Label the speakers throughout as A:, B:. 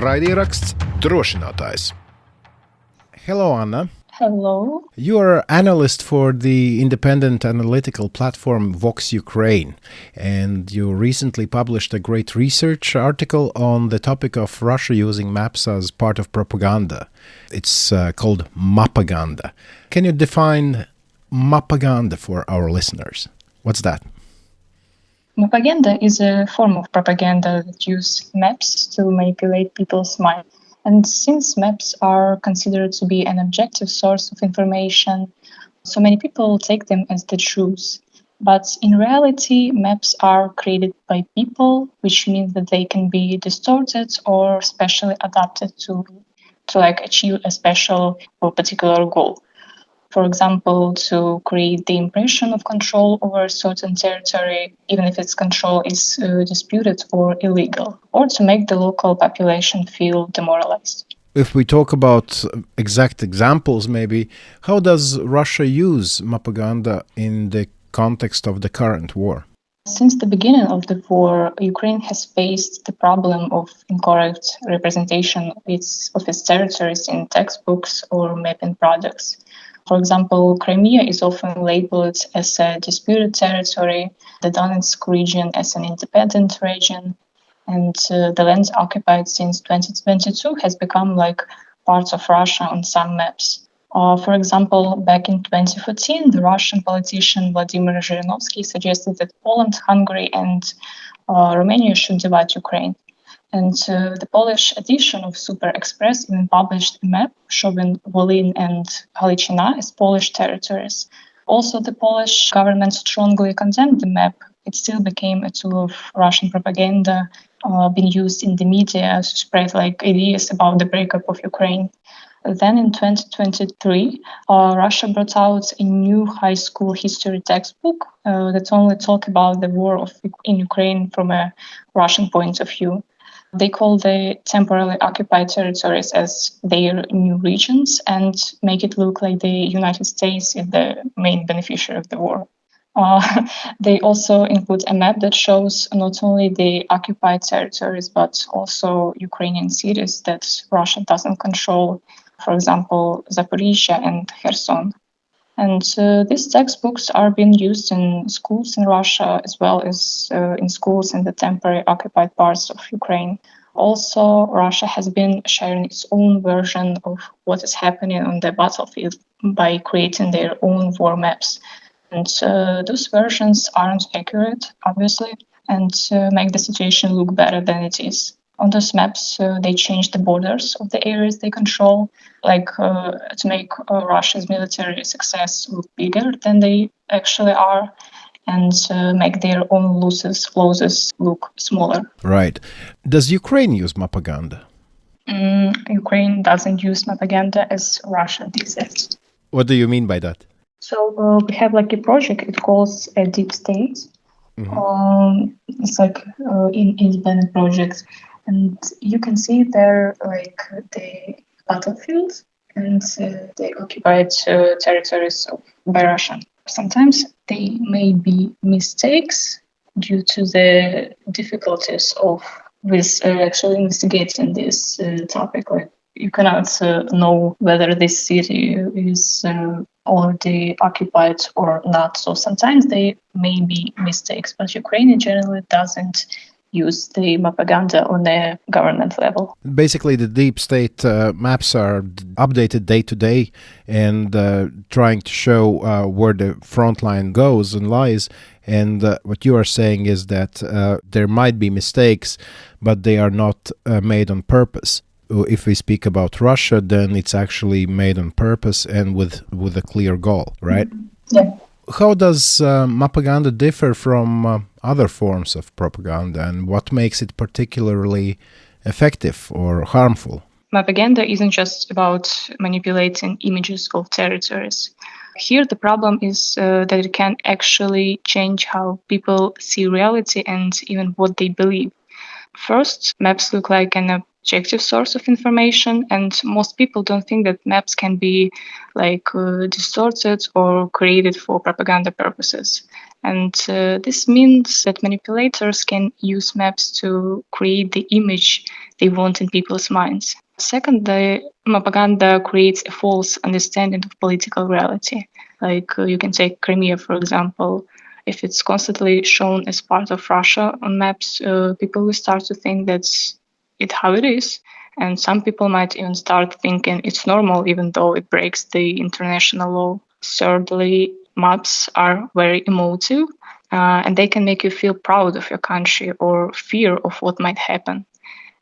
A: Raidieraksts Drošinātājs. Hello, Anna.
B: Hello.
A: You are analyst for the independent analytical platform Vox Ukraine, and you recently published a great research article on the topic of Russia using maps as part of propaganda. It's called Mapaganda. Can you define Mapaganda for our listeners? What's that?
B: Mapaganda is a form of propaganda that uses maps to manipulate people's minds. And since maps are considered to be an objective source of information, so many people take them as the truth. But in reality, maps are created by people, which means that they can be distorted or specially adapted to achieve a special or particular goal. For example, to create the impression of control over a certain territory, even if its control is disputed or illegal, or to make the local population feel demoralized.
A: If we talk about exact examples, maybe, how does Russia use Mapaganda in the context of the current war?
B: Since the beginning of the war, Ukraine has faced the problem of incorrect representation of its territories in textbooks or mapping products. For example, Crimea is often labeled as a disputed territory, the Donetsk region as an independent region, and the lands occupied since 2022 has become like parts of Russia on some maps. For example, back in 2014, the Russian politician Vladimir Zhirinovsky suggested that Poland, Hungary, and Romania should divide Ukraine. And the Polish edition of Super Express even published a map showing Volyn and Halyczina as Polish territories. Also, the Polish government strongly condemned the map. It still became a tool of Russian propaganda, being used in the media to spread ideas about the breakup of Ukraine. Then in 2023, Russia brought out a new high school history textbook that only talked about the war in Ukraine from a Russian point of view. They call the temporarily occupied territories as their new regions and make it look like the United States is the main beneficiary of the war. They also include a map that shows not only the occupied territories, but also Ukrainian cities that Russia doesn't control, for example, Zaporizhzhia and Kherson. And these textbooks are being used in schools in Russia as well as in schools in the temporary occupied parts of Ukraine. Also, Russia has been sharing its own version of what is happening on the battlefield by creating their own war maps. And those versions aren't accurate, obviously, and make the situation look better than it is. On those maps, they change the borders of the areas they control, to make Russia's military success look bigger than they actually are, and make their own losses look smaller.
A: Right. Does Ukraine use Mapaganda?
B: Ukraine doesn't use Mapaganda as Russia does it.
A: What do you mean by that?
B: So we have a project, it calls a Deep State. Mm-hmm. It's in independent projects. And you can see there the battlefield and the occupied territories by Russia. Sometimes they may be mistakes due to the difficulties with actually investigating this topic. You cannot know whether this city is already occupied or not. So sometimes they may be mistakes, but Ukraine generally doesn't use the Mapaganda on a government level.
A: Basically, the deep state maps are updated day to day and trying to show where the front line goes and lies. And what you are saying is that there might be mistakes, but they are not made on purpose. If we speak about Russia, then it's actually made on purpose and with a clear goal, right?
B: Mm-hmm. Yeah.
A: How does Mapaganda differ from other forms of propaganda, and what makes it particularly effective or harmful?
B: Mapaganda isn't just about manipulating images of territories. Here the problem is that it can actually change how people see reality and even what they believe. First, maps look like an objective source of information, and most people don't think that maps can be distorted or created for propaganda purposes. And this means that manipulators can use maps to create the image they want in people's minds. Second, the Mapaganda creates a false understanding of political reality. You can take Crimea, for example. If it's constantly shown as part of Russia on maps, people will start to think that's how it is. And some people might even start thinking it's normal, even though it breaks the international law. Thirdly, maps are very emotive, and they can make you feel proud of your country or fear of what might happen.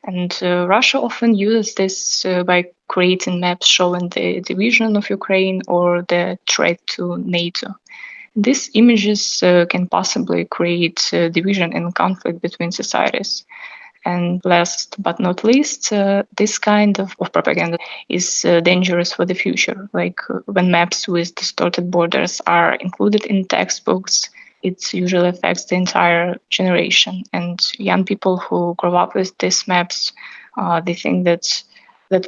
B: And Russia often uses this by creating maps showing the division of Ukraine or the threat to NATO. These images can possibly create division and conflict between societies. And last but not least, this kind of propaganda is dangerous for the future. When maps with distorted borders are included in textbooks, it usually affects the entire generation. And young people who grow up with these maps, they think that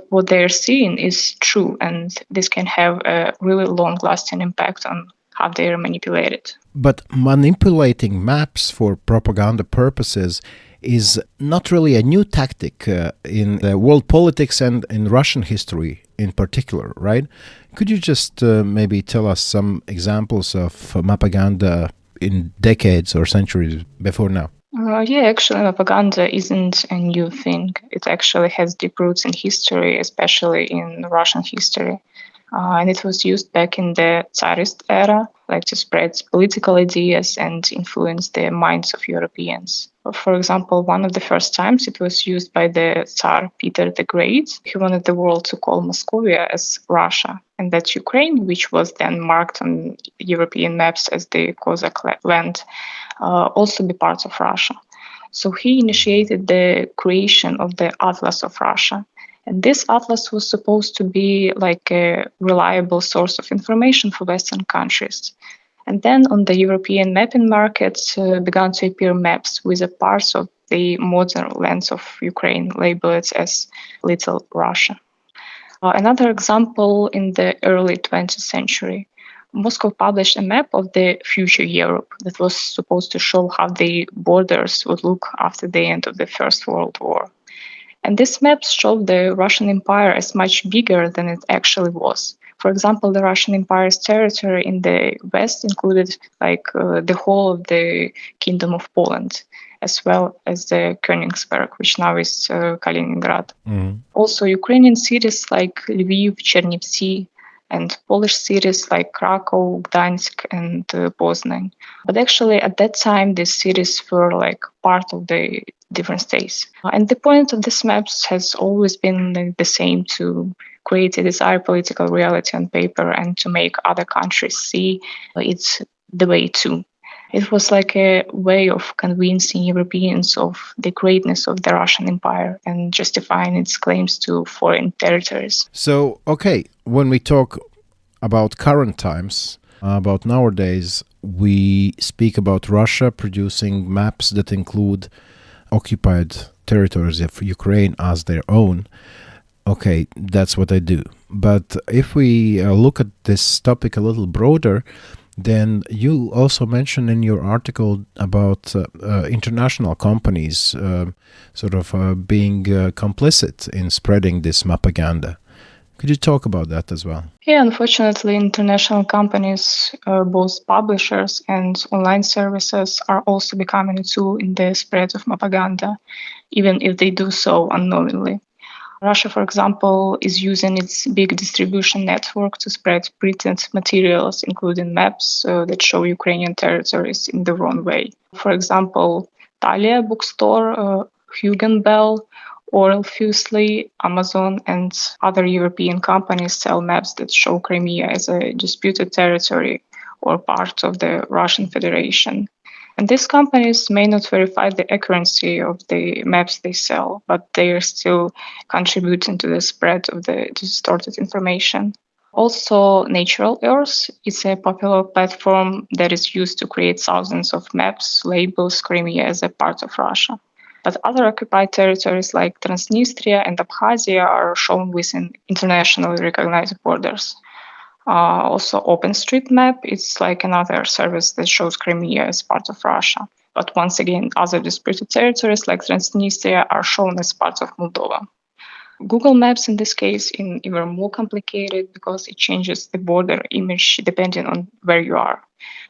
B: what they're seeing is true, and this can have a really long-lasting impact on how they're manipulated.
A: But manipulating maps for propaganda purposes is not really a new tactic in the world politics and in Russian history in particular, right? Could you just maybe tell us some examples of Mapaganda in decades or centuries before now?
B: Actually, Mapaganda isn't a new thing. It actually has deep roots in history, especially in Russian history. And it was used back in the Tsarist era, to spread political ideas and influence the minds of Europeans. For example, one of the first times it was used by the Tsar Peter the Great. He wanted the world to call Moscovia as Russia, and that Ukraine, which was then marked on European maps as the Cossack land, also be part of Russia. So he initiated the creation of the Atlas of Russia. And this atlas was supposed to be a reliable source of information for Western countries. And then on the European mapping markets began to appear maps with a parts of the modern lands of Ukraine labeled as Little Russia. Another example, in the early 20th century, Moscow published a map of the future Europe that was supposed to show how the borders would look after the end of the First World War. And these maps showed the Russian Empire as much bigger than it actually was. For example, the Russian Empire's territory in the west included the whole of the Kingdom of Poland, as well as the Königsberg, which now is Kaliningrad. Mm. Also, Ukrainian cities like Lviv, Chernivtsi, and Polish cities like Krakow, Gdansk, and Poznan. But actually, at that time, these cities were part of the different states. And the point of these maps has always been the same: to create a desired political reality on paper and to make other countries see it's the way too. It was a way of convincing Europeans of the greatness of the Russian Empire and justifying its claims to foreign territories.
A: So, okay, when we talk about current times, about nowadays, we speak about Russia producing maps that include occupied territories of Ukraine as their own. Okay, that's what I do. But if we look at this topic a little broader, then you also mentioned in your article about international companies being complicit in spreading this Mapaganda. Could you talk about that as well?
B: Yeah, unfortunately, international companies, both publishers and online services, are also becoming a tool in the spread of Mapaganda, even if they do so unknowingly. Russia, for example, is using its big distribution network to spread printed materials, including maps that show Ukrainian territories in the wrong way. For example, Thalia bookstore, Hugenbell, Oral Fusely, Amazon, and other European companies sell maps that show Crimea as a disputed territory or part of the Russian Federation. And these companies may not verify the accuracy of the maps they sell, but they are still contributing to the spread of the distorted information. Also, Natural Earth is a popular platform that is used to create thousands of maps, labels Crimea as a part of Russia. But other occupied territories like Transnistria and Abkhazia are shown within internationally recognized borders. Also, OpenStreetMap, it's like another service that shows Crimea as part of Russia. But once again, other disputed territories like Transnistria are shown as part of Moldova. Google Maps in this case is even more complicated because it changes the border image depending on where you are.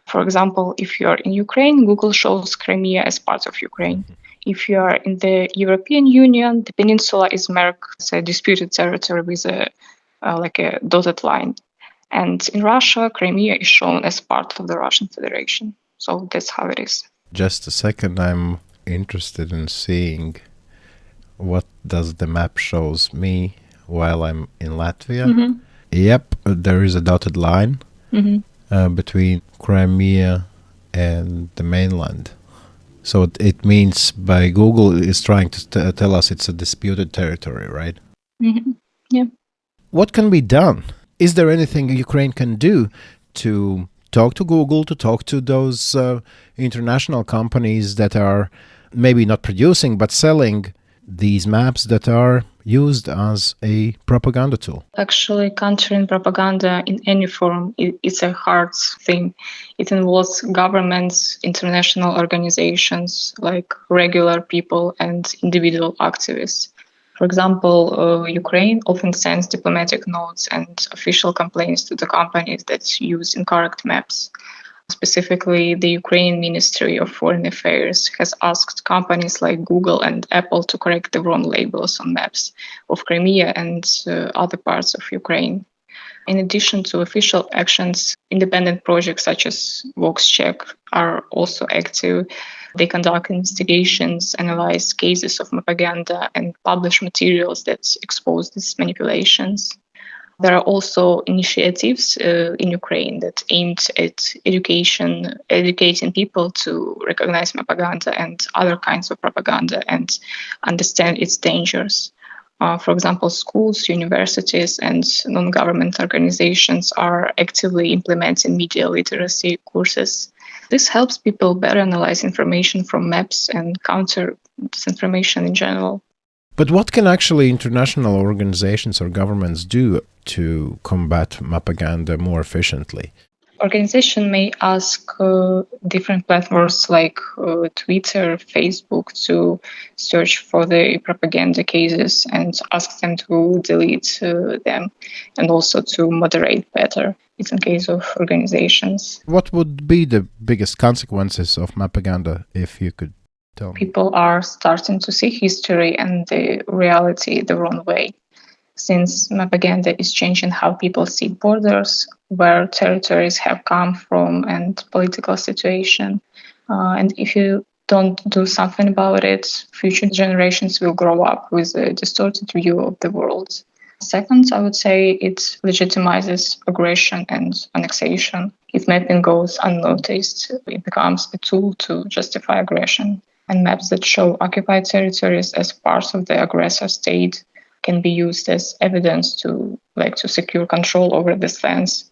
B: For example, if you are in Ukraine, Google shows Crimea as part of Ukraine. If you are in the European Union, the peninsula is marked as a disputed territory with a dotted line. And in Russia, Crimea is shown as part of the Russian Federation. So that's how it is.
A: Just a second, I'm interested in seeing what does the map shows me while I'm in Latvia.
B: Mm-hmm.
A: Yep, there is a dotted line between Crimea and the mainland. So it means by Google is trying to tell us it's a disputed territory, right?
B: Mm-hmm. Yeah.
A: What can be done? Is there anything Ukraine can do to talk to Google, to talk to those international companies that are maybe not producing but selling these maps that are used as a propaganda tool?
B: Actually, countering propaganda in any form is a hard thing. It involves governments, international organizations, like regular people and individual activists. For example, Ukraine often sends diplomatic notes and official complaints to the companies that use incorrect maps. Specifically, the Ukrainian Ministry of Foreign Affairs has asked companies like Google and Apple to correct the wrong labels on maps of Crimea and other parts of Ukraine. In addition to official actions, independent projects such as Vox Check are also active. They conduct investigations, analyze cases of Mapaganda, and publish materials that expose these manipulations. There are also initiatives in Ukraine that aimed at educating people to recognize Mapaganda and other kinds of propaganda and understand its dangers. For example, schools, universities, and non-government organizations are actively implementing media literacy courses. This helps people better analyze information from maps and counter disinformation in general.
A: But what can actually international organizations or governments do to combat Mapaganda more efficiently?
B: Organization may ask different platforms like Twitter, Facebook to search for the propaganda cases and ask them to delete them and also to moderate better. It's in case of organizations.
A: What would be the biggest consequences of Mapaganda, if you could tell me?
B: People are starting to see history and the reality the wrong way. Since Mapaganda is changing how people see borders, where territories have come from, and political situation. And if you don't do something about it, future generations will grow up with a distorted view of the world. Second, I would say it legitimizes aggression and annexation. If mapping goes unnoticed, it becomes a tool to justify aggression. And maps that show occupied territories as parts of the aggressor state can be used as evidence to secure control over these lands.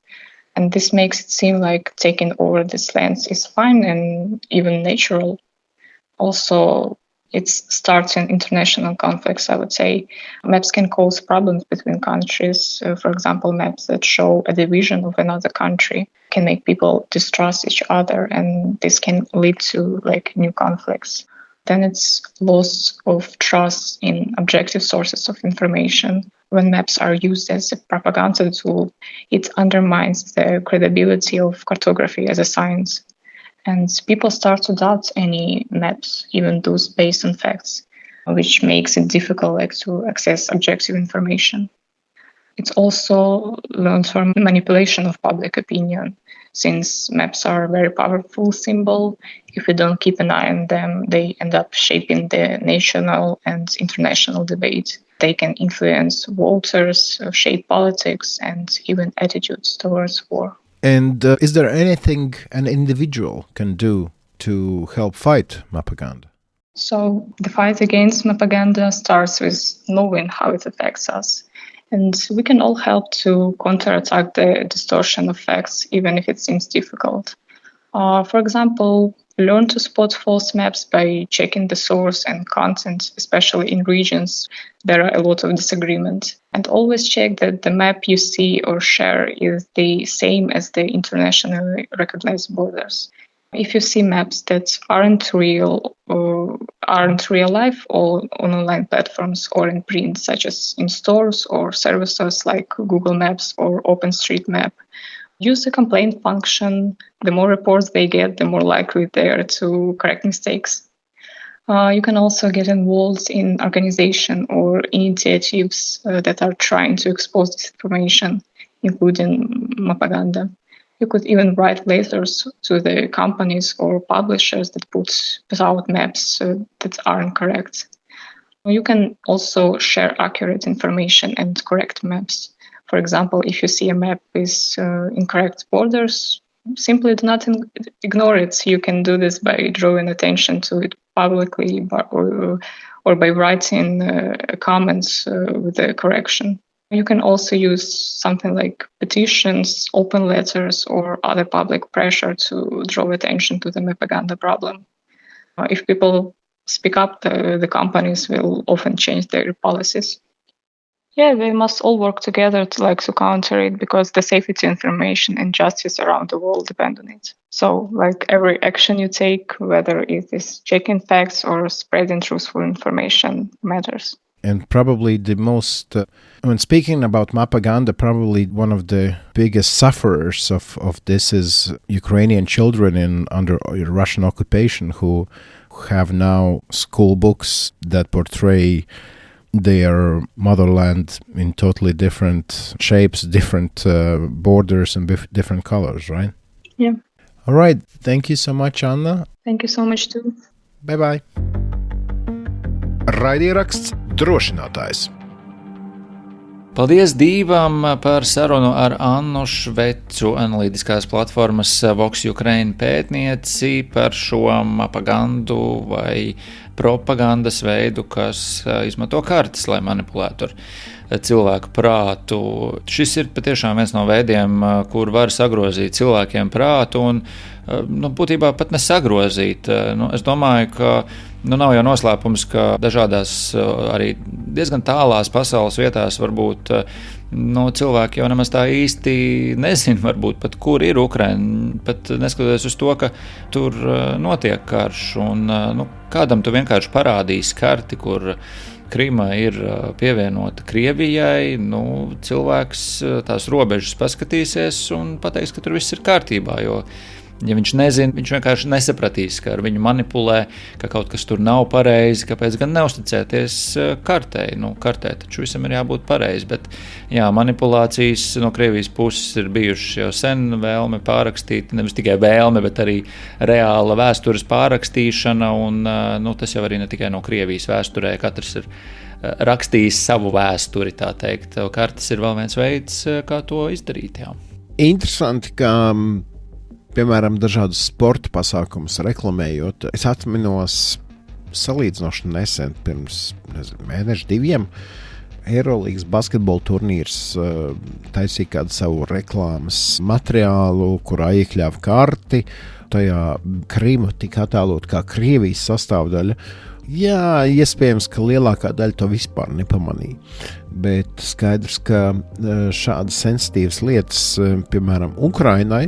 B: And this makes it seem like taking over these lands is fine and even natural. Also, it's starting international conflicts, I would say. Maps can cause problems between countries. For example, maps that show a division of another country can make people distrust each other, and this can lead to new conflicts. Then it's loss of trust in objective sources of information. When maps are used as a propaganda tool, it undermines the credibility of cartography as a science. And people start to doubt any maps, even those based on facts, which makes it difficult to access objective information. It's also long-term manipulation of public opinion. Since maps are a very powerful symbol, if we don't keep an eye on them, they end up shaping the national and international debate. They can influence voters, shape politics, and even attitudes towards war.
A: And is there anything an individual can do to help fight Mapaganda?
B: So the fight against Mapaganda starts with knowing how it affects us. And we can all help to counterattack the distortion of facts, even if it seems difficult. For example, Learn to spot false maps by checking the source and content, especially in regions there are a lot of disagreement. And always check that the map you see or share is the same as the internationally recognized borders. If you see maps that aren't real or aren't real life or on online platforms or in print, such as in stores or services like Google Maps or OpenStreetMap, use the complaint function. The more reports they get, the more likely they are to correct mistakes. You can also get involved in organizations or initiatives that are trying to expose disinformation, including Mapaganda. You could even write letters to the companies or publishers that put out maps that aren't correct. You can also share accurate information and correct maps. For example, if you see a map with incorrect borders, simply do not ignore it. You can do this by drawing attention to it publicly or by writing comments with the correction. You can also use something like petitions, open letters, or other public pressure to draw attention to the Mapaganda problem. If people speak up, the companies will often change their policies. Yeah, they must all work together to counter it, because the safety, information, and justice around the world depend on it. So, every action you take, whether it is checking facts or spreading truthful information, matters.
A: And probably the most, when speaking about Mapaganda, probably one of the biggest sufferers of this is Ukrainian children under Russian occupation who have now school books that portray their motherland in totally different shapes, different borders and different colors, right?
B: Yeah.
A: All right. Thank you so much, Anna.
B: Thank you so much too.
A: Bye-bye. Raidieraksts Drošinātājs.
C: Paldies Dīvam par sarunu ar Annu Shvetsu, analītiskās platformas Vox Ukraine pētnieci, par šo mapagandu vai propagandas veidu, kas izmanto kartes, lai manipulētu ar cilvēku prātu. Šis ir patiešām viens no veidiem, kur var sagrozīt cilvēkiem prātu un būtībā pat nesagrozīt. Es domāju, ka nav jau noslēpums, ka dažādās arī diezgan tālās pasaules vietās varbūt cilvēki jau nemaz tā īsti nezina, varbūt pat kur ir Ukraina, pat neskatoties uz to, ka tur notiek karš. Un kādam tu vienkārši parādīsi karti, kur Krima ir pievienota Krievijai, cilvēks tās robežas paskatīsies un pateiks, ka tur viss ir kārtībā, jo ja viņš nezina, viņš vienkārši nesapratīs, ka ar viņu manipulē, ka kaut kas tur nav pareizi, kāpēc gan neusticēties kartei. Kartē taču visam ir jābūt pareizi, bet manipulācijas no Krievijas puses ir bijušas jau sen, vēlme pārrakstīt, nevis tikai vēlme, bet arī reāla vēstures pārrakstīšana, un tas jau arī ne tikai no Krievijas vēsturē, katrs ir rakstījis savu vēsturi, tā teikt. Kartes ir vēl viens veids, kā to izdarīt. Jā.
A: Interesanti, ka piemēram, dažādus sporta pasākumus reklamējot. Es atminos salīdzinoši nesen, pirms mēnešu 2, Eirolīgas basketbola turnīrs taisīja kādu savu reklāmas materiālu, kurā iekļāva karti. Tajā Krima tika attēlot kā Krievijas sastāvdaļa. Jā, iespējams, ka lielākā daļa to vispār nepamanīja. Bet skaidrs, ka šādas sensitīvas lietas, piemēram, Ukrainai,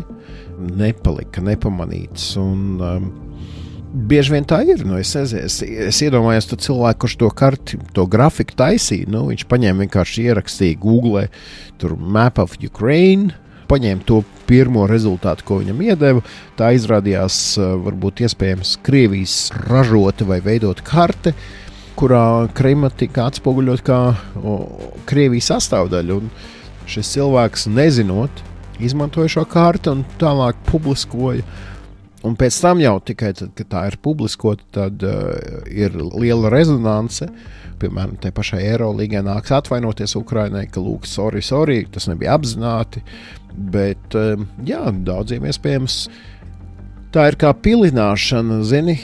A: nepalika nepamanīts, un bieži vien tā ir. Es iedomājos to cilvēku, kurš to karti, to grafiku taisīja, viņš paņēma vienkārši ierakstīja Google, tur Map of Ukraine, paņēma to pirmo rezultātu, ko viņam iedeva. Tā izrādījās varbūt iespējams Krievijas ražota vai veidota karte, kurā Krima tika atspoguļot kā Krievijas sastāvdaļa, un šis cilvēks nezinot, izmantoja šo karti un tālāk publiskoja. Un pēc tam jau tikai tad, kad tā ir publiskota, tad ir liela rezonance. Piemēram, tai pašai Eirolīgai nāks atvainoties Ukrainai, ka lūk, sorry, tas nebija apzināti. Bet, daudziem iespējams tā ir kā pilināšana, zini,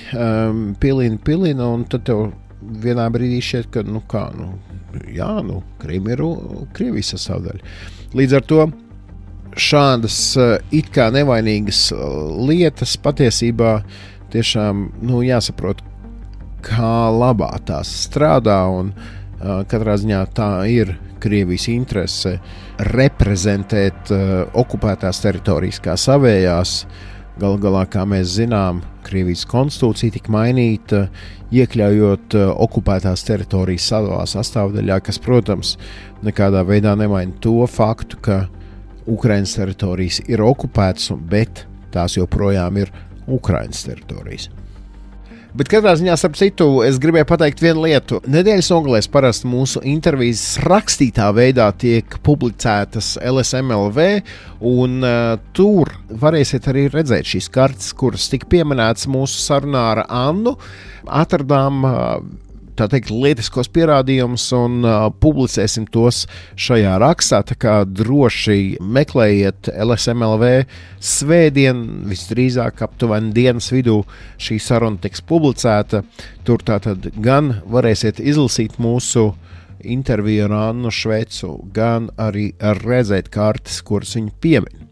A: pilina, un tad tev vienā brīdī šķiet, ka, Krima ir Krievijas sastāvdaļa. Līdz ar to šādas it kā nevainīgas lietas patiesībā tiešām jāsaprot, kā labā tās strādā, un katrā ziņā tā ir Krievijas interese reprezentēt okupētās teritorijas kā savējās. Galu galā, kā mēs zinām, Krievijas konstitūcija tika mainīta, iekļaujot okupētās teritorijas savā sastāvdaļā, kas, protams, nekādā veidā nemaina to faktu, ka Ukrainas teritorijas ir okupētas, bet tās joprojām ir Ukrainas teritorijas. Bet katrā ziņā, starp citu, es gribēju pateikt vienu lietu. Nedēļas nogalēs parasti mūsu intervijas rakstītā veidā tiek publicētas LSMLV, un tur varēsiet arī redzēt šīs kartes, kuras tika pieminētas mūsu sarunā ar Annu. Atradām tā teikt, lietiskos pierādījumus un publicēsim tos šajā rakstā. Tā kā droši meklējiet LSMLV svētdien, visdrīzāk aptuveni dienas vidū šī saruna tiks publicēta. Tur tātad gan varēsiet izlasīt mūsu interviju ar Annu Shvetsu, gan arī redzēt kartes, kuras viņa piemin.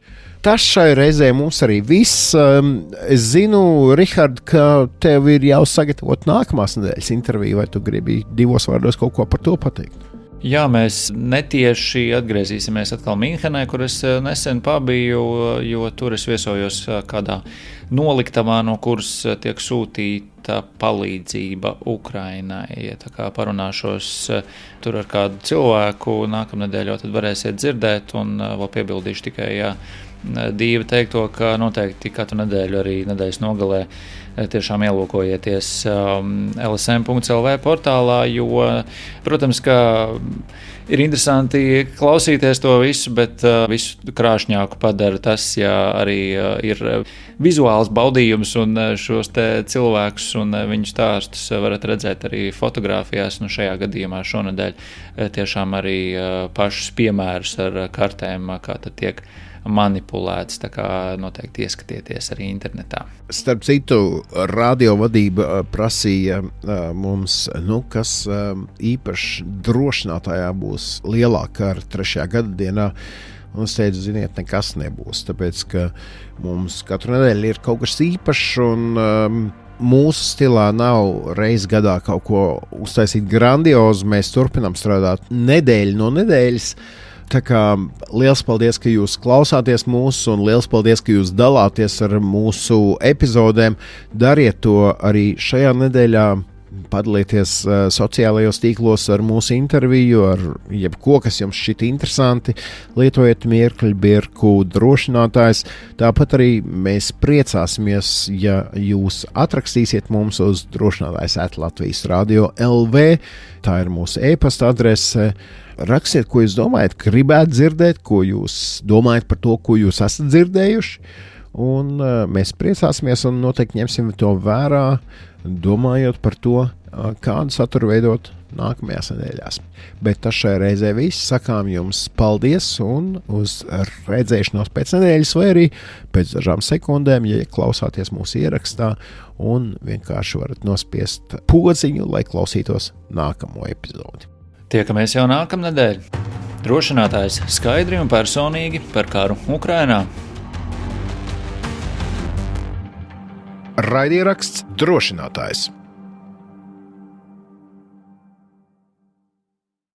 A: Tas šai reizē mums arī viss. Es zinu, Rihard, ka tev ir jau sagatavot nākamās nedēļas interviju, vai tu gribi 2 vārdos kaut ko par to pateikt?
C: Jā, mēs netieši atgriezīsimies atkal Minhenē, kur es nesen pabiju, jo tur es viesojos kādā noliktavā, no kuras tiek sūtīta palīdzība Ukrainai. Tā kā parunāšos tur ar kādu cilvēku, nākamnedēļ jau tad varēsiet dzirdēt, un vēl piebildīšu tikai, Dīva teikto, ka noteikti katru nedēļu arī nedēļas nogalē tiešām ielūkojieties lsm.lv portālā, jo, protams, ka ir interesanti klausīties to visu, bet visu krāšņāku padara tas, ja arī ir vizuāls baudījums un šos te cilvēkus un viņu stāstus varat redzēt arī fotogrāfijās. Šajā gadījumā šonedēļ tiešām arī pašus piemērus ar kartēm, kā tad tiek manipulēts, tā kā noteikti ieskatieties arī internetā.
A: Starp citu, radiovadība prasīja mums, kas īpaši Drošinātājā būs lielāka ar 3. gadadienā. Un es teicu, ziniet, nekas nebūs, tāpēc, ka mums katru nedēļu ir kaut kas īpašs, un mūsu stilā nav reiz gadā kaut ko uztaisīt grandiozu. Mēs turpinām strādāt nedēļu no nedēļas. Tā kā liels paldies, ka jūs klausāties mūsu, un liels paldies, ka jūs dalāties ar mūsu epizodēm. Dariet to arī šajā nedēļā. Padalieties sociālajos tīklos ar mūsu interviju, ar jebko, kas jums šķiet interesanti. Lietojiet mirkļbirku Drošinātājs. Tāpat arī mēs priecāsimies, ja jūs atrakstīsiet mums uz Drošinātājs @Latvijas Radio.lv. Tā ir mūsu e-pasta adrese. Rakstiet, ko jūs domājat, gribētu dzirdēt, ko jūs domājat par to, ko jūs esat dzirdējuši. Un mēs priecāsimies un noteikti ņemsim to vērā, domājot par to, kādu saturu veidot nākamajās nedēļās. Bet tas šai reizē viss. Sakām jums paldies un uz redzēšanos pēc nedēļas, vai arī pēc dažām sekundēm, ja klausāties mūsu ierakstā, un vienkārši varat nospiest podziņu, lai klausītos nākamo epizodi.
C: Tiekamies jau nākamnedēļ. Drošinātājs skaidri un personīgi par karu Ukrainā.
A: Raidieraksts Drošinātājs.